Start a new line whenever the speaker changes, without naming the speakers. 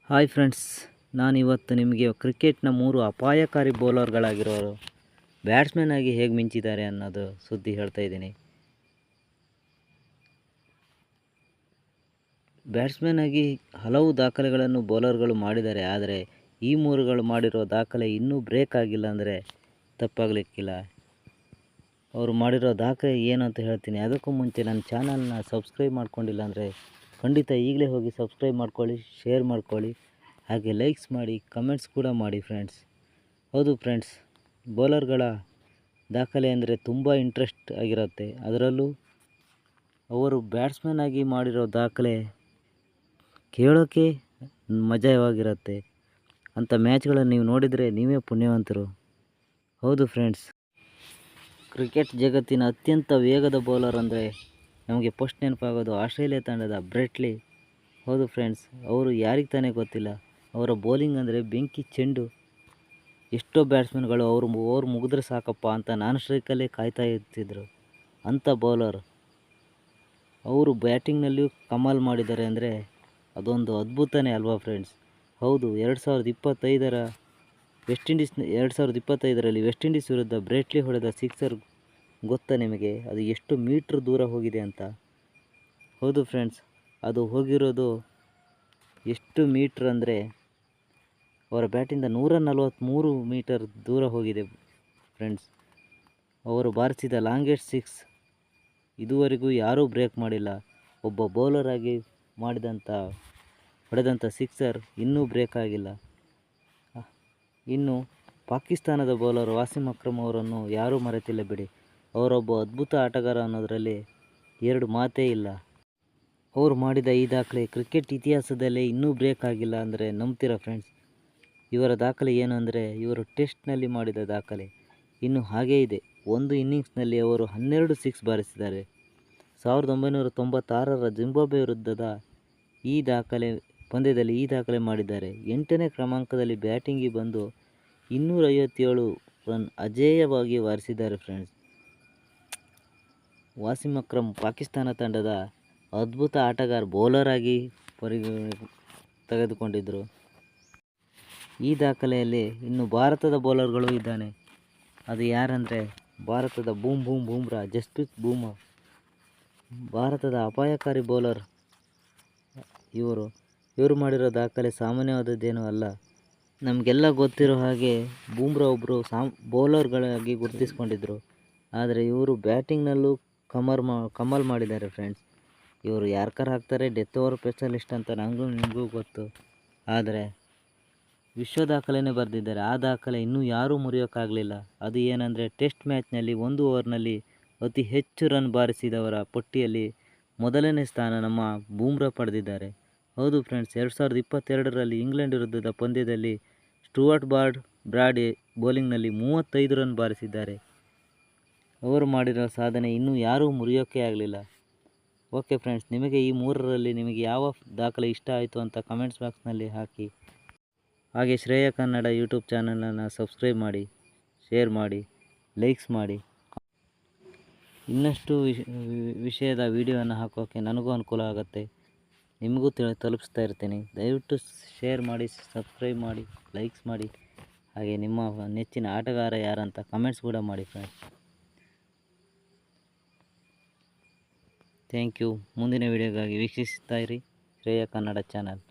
Hi friends, ನಾನಿವತ್ತು ನಿಮಗೆ ಕ್ರಿಕೆಟ್ನ 3 ಅಪಾಯಕಾರಿ ಬೌಲರ್ಗಳಾಗಿರೋರು ಬ್ಯಾಟ್ಸ್ಮನ್ ಆಗಿ ಹೇಗೆ ಮಿಂಚಿದ್ದಾರೆ ಅನ್ನೋದು ಸುದ್ದಿ ಹೇಳ್ತಾ ಇದ್ದೀನಿ. ಬ್ಯಾಟ್ಸ್ಮನ್ ಆಗಿ ಹಲವು ದಾಖಲೆಗಳನ್ನು ಬೌಲರ್ಗಳು ಮಾಡಿದ್ದಾರೆ. ಆದರೆ ಈ 3ಗಳು ಮಾಡಿರೋ ದಾಖಲೆ ಇನ್ನೂ ಬ್ರೇಕ್ ಆಗಿಲ್ಲ ಅಂದರೆ ತಪ್ಪಾಗಲಿಕ್ಕಿಲ್ಲ. ಅವರು ಮಾಡಿರೋ ದಾಖಲೆ ಏನು ಅಂತ ಹೇಳ್ತೀನಿ. ಅದಕ್ಕೂ ಮುಂಚೆ ನನ್ನ ಚಾನಲ್ನ ಸಬ್ಸ್ಕ್ರೈಬ್ ಮಾಡ್ಕೊಂಡಿಲ್ಲ ಅಂದರೆ ಖಂಡಿತ ಈಗಲೇ ಹೋಗಿ ಸಬ್ಸ್ಕ್ರೈಬ್ ಮಾಡ್ಕೊಳ್ಳಿ, ಶೇರ್ ಮಾಡ್ಕೊಳ್ಳಿ, ಹಾಗೆ ಲೈಕ್ಸ್ ಮಾಡಿ, ಕಮೆಂಟ್ಸ್ ಕೂಡ ಮಾಡಿ ಫ್ರೆಂಡ್ಸ್. ಹೌದು ಫ್ರೆಂಡ್ಸ್, ಬೌಲರ್ಗಳ ದಾಖಲೆ ಅಂದರೆ ತುಂಬ ಇಂಟ್ರೆಸ್ಟ್ ಆಗಿರುತ್ತೆ. ಅದರಲ್ಲೂ ಅವರು ಬ್ಯಾಟ್ಸ್ಮನ್ ಆಗಿ ಮಾಡಿರೋ ದಾಖಲೆ ಕೇಳೋಕ್ಕೆ ಮಜವಾಗಿರುತ್ತೆ. ಅಂಥ ಮ್ಯಾಚ್ಗಳನ್ನು ನೀವು ನೋಡಿದರೆ ನೀವೇ ಪುಣ್ಯವಂತರು. ಹೌದು ಫ್ರೆಂಡ್ಸ್, ಕ್ರಿಕೆಟ್ ಜಗತ್ತಿನ ಅತ್ಯಂತ ವೇಗದ ಬೌಲರ್ ಅಂದರೆ ನಮಗೆ ಫಸ್ಟ್ ನೆನಪಾಗೋದು ಆಸ್ಟ್ರೇಲಿಯಾ ತಂಡದ ಬ್ರೆಟ್ ಲೀ. ಹೌದು ಫ್ರೆಂಡ್ಸ್, ಅವರು ಯಾರಿಗೆ ತಾನೇ ಗೊತ್ತಿಲ್ಲ. ಅವರ ಬೌಲಿಂಗ್ ಅಂದರೆ ಬೆಂಕಿ ಚೆಂಡು. ಎಷ್ಟೋ ಬ್ಯಾಟ್ಸ್ಮನ್ಗಳು ಅವ್ರು ಮುಗಿದ್ರೆ ಸಾಕಪ್ಪ ಅಂತ ನಾನ್ ಸ್ಟ್ರೈಕಲ್ಲೇ ಕಾಯ್ತಾ ಇರ್ತಿದ್ರು. ಅಂಥ ಬೌಲರ್ ಅವರು ಬ್ಯಾಟಿಂಗ್ನಲ್ಲಿಯೂ ಕಮಾಲ್ ಮಾಡಿದ್ದಾರೆ ಅಂದರೆ ಅದೊಂದು ಅದ್ಭುತನೇ ಅಲ್ವಾ ಫ್ರೆಂಡ್ಸ್. ಹೌದು, 2025ರಲ್ಲಿ ವೆಸ್ಟ್ ಇಂಡೀಸ್ ವಿರುದ್ಧ ಬ್ರೆಟ್ ಲೀ ಹೊಡೆದ ಸಿಕ್ಸರ್ ಗೊತ್ತಾ ನಿಮಗೆ? ಅದು ಎಷ್ಟು ಮೀಟ್ರ್ ದೂರ ಹೋಗಿದೆ ಅಂತ. ಹೌದು ಫ್ರೆಂಡ್ಸ್, ಅದು ಹೋಗಿರೋದು ಎಷ್ಟು ಮೀಟ್ರ್ ಅಂದರೆ ಅವರ ಬ್ಯಾಟಿಂದ 143 ಮೀಟರ್ ದೂರ ಹೋಗಿದೆ ಫ್ರೆಂಡ್ಸ್. ಅವರು ಬಾರಿಸಿದ ಲಾಂಗೆಸ್ಟ್ ಸಿಕ್ಸ್ ಇದುವರೆಗೂ ಯಾರೂ ಬ್ರೇಕ್ ಮಾಡಿಲ್ಲ. ಒಬ್ಬ ಬೌಲರ್ ಆಗಿ ಹೊಡೆದಂಥ ಸಿಕ್ಸರ್ ಇನ್ನೂ ಬ್ರೇಕ್ ಆಗಿಲ್ಲ. ಇನ್ನು ಪಾಕಿಸ್ತಾನದ ಬೌಲರ್ ವಾಸಿಂ ಅಕ್ರಮ್ ಅವರನ್ನು ಯಾರೂ ಮರೆತಿಲ್ಲ ಬಿಡಿ. ಅವರೊಬ್ಬ ಅದ್ಭುತ ಆಟಗಾರ ಅನ್ನೋದರಲ್ಲಿ ಎರಡು ಮಾತೇ ಇಲ್ಲ. ಅವರು ಮಾಡಿದ ಈ ದಾಖಲೆ ಕ್ರಿಕೆಟ್ ಇತಿಹಾಸದಲ್ಲೇ ಇನ್ನೂ ಬ್ರೇಕ್ ಆಗಿಲ್ಲ ಅಂದರೆ ನಂಬ್ತೀರಾ ಫ್ರೆಂಡ್ಸ್? ಇವರ ದಾಖಲೆ ಏನು ಅಂದರೆ ಇವರು ಟೆಸ್ಟ್ನಲ್ಲಿ ಮಾಡಿದ ದಾಖಲೆ ಇನ್ನು ಹಾಗೇ ಇದೆ. ಒಂದು ಇನ್ನಿಂಗ್ಸ್ನಲ್ಲಿ ಅವರು 12 ಸಿಕ್ಸ್ ಬಾರಿಸಿದ್ದಾರೆ. 1996ರ ಜಿಂಬಾಬ್ವೆ ವಿರುದ್ಧದ ಪಂದ್ಯದಲ್ಲಿ ಈ ದಾಖಲೆ ಮಾಡಿದ್ದಾರೆ. 8ನೇ ಕ್ರಮಾಂಕದಲ್ಲಿ ಬ್ಯಾಟಿಂಗಿಗೆ ಬಂದು 257 ರನ್ ಅಜೇಯವಾಗಿ ಬಾರಿಸಿದ್ದಾರೆ ಫ್ರೆಂಡ್ಸ್. ವಾಸಿಂ ಅಕ್ರಮ್ ಪಾಕಿಸ್ತಾನ ತಂಡದ ಅದ್ಭುತ ಆಟಗಾರ, ಬೌಲರ್ ಆಗಿ ತೆಗೆದುಕೊಂಡಿದ್ದರು. ಈ ದಾಖಲೆಯಲ್ಲಿ ಇನ್ನು ಭಾರತದ ಬೌಲರ್ಗಳು ಇದ್ದಾನೆ. ಅದು ಯಾರಂದರೆ ಭಾರತದ ಬೂಮ್ರಾ, ಜಸ್ಪ್ರೀತ್ ಬೂಮ್ರಾ. ಭಾರತದ ಅಪಾಯಕಾರಿ ಬೌಲರ್ ಇವರು ಮಾಡಿರೋ ದಾಖಲೆ ಸಾಮಾನ್ಯವಾದದ್ದೇನೂ ಅಲ್ಲ. ನಮಗೆಲ್ಲ ಗೊತ್ತಿರೋ ಹಾಗೆ ಬೂಮ್ರಾ ಒಬ್ಬರು ಬೌಲರ್ಗಳಾಗಿ ಗುರುತಿಸ್ಕೊಂಡಿದ್ರು. ಆದರೆ ಇವರು ಬ್ಯಾಟಿಂಗ್ನಲ್ಲೂ ಕಮಾಲ್ ಮಾಡಿದ್ದಾರೆ ಫ್ರೆಂಡ್ಸ್. ಇವರು ಯಾರ್ಕರ್ ಹಾಕ್ತಾರೆ, ಡೆತ್ ಓವರ್ ಸ್ಪೆಷಲಿಸ್ಟ್ ಅಂತ ನಿಮಗೂ ಗೊತ್ತು. ಆದರೆ ವಿಶ್ವ ದಾಖಲೆನೇ ಬರೆದಿದ್ದಾರೆ. ಆ ದಾಖಲೆ ಇನ್ನೂ ಯಾರೂ ಮುರಿಯೋಕ್ಕಾಗಲಿಲ್ಲ. ಅದು ಏನಂದರೆ ಟೆಸ್ಟ್ ಮ್ಯಾಚ್ನಲ್ಲಿ 1 ಓವರ್ನಲ್ಲಿ ಅತಿ ಹೆಚ್ಚು ರನ್ ಬಾರಿಸಿದವರ ಪಟ್ಟಿಯಲ್ಲಿ ಮೊದಲನೇ ಸ್ಥಾನ ನಮ್ಮ ಬೂಮ್ರಾ ಪಡೆದಿದ್ದಾರೆ. ಹೌದು ಫ್ರೆಂಡ್ಸ್, 2022ರಲ್ಲಿ ಇಂಗ್ಲೆಂಡ್ ವಿರುದ್ಧದ ಪಂದ್ಯದಲ್ಲಿ ಸ್ಟುವರ್ಟ್ ಬ್ರಾಡ್ ಬೌಲಿಂಗ್ನಲ್ಲಿ 35 ರನ್ ಬಾರಿಸಿದ್ದಾರೆ. ಅವರು ಮಾಡಿರೋ ಸಾಧನೆ ಇನ್ನೂ ಯಾರೂ ಮುರಿಯೋಕ್ಕೆ ಆಗಲಿಲ್ಲ. ಓಕೆ ಫ್ರೆಂಡ್ಸ್, ನಿಮಗೆ ಈ 3ರಲ್ಲಿ ನಿಮಗೆ ಯಾವ ದಾಖಲೆ ಇಷ್ಟ ಆಯಿತು ಅಂತ ಕಮೆಂಟ್ಸ್ ಬಾಕ್ಸ್ನಲ್ಲಿ ಹಾಕಿ. ಹಾಗೆ ಶ್ರೇಯ ಕನ್ನಡ ಯೂಟ್ಯೂಬ್ ಚಾನಲನ್ನು ಸಬ್ಸ್ಕ್ರೈಬ್ ಮಾಡಿ, ಶೇರ್ ಮಾಡಿ, ಲೈಕ್ಸ್ ಮಾಡಿ. ಇನ್ನಷ್ಟು ವಿಷಯದ ವಿಡಿಯೋವನ್ನು ಹಾಕೋಕ್ಕೆ ನನಗೂ ಅನುಕೂಲ ಆಗುತ್ತೆ, ನಿಮಗೂ ತಲುಪಿಸ್ತಾ ಇರ್ತೀನಿ. ದಯವಿಟ್ಟು ಶೇರ್ ಮಾಡಿ, ಸಬ್ಸ್ಕ್ರೈಬ್ ಮಾಡಿ, ಲೈಕ್ಸ್ ಮಾಡಿ. ಹಾಗೆ ನಿಮ್ಮ ನೆಚ್ಚಿನ ಆಟಗಾರ ಯಾರಂತ ಕಮೆಂಟ್ಸ್ ಕೂಡ ಮಾಡಿ ಫ್ರೆಂಡ್ಸ್. Thank you. ಮುಂದಿನ ವಿಡಿಯೋಗಾಗಿ ವೀಕ್ಷಿಸ್ತಾ ಇರಿ ಶ್ರೇಯ ಕನ್ನಡ ಚಾನಲ್.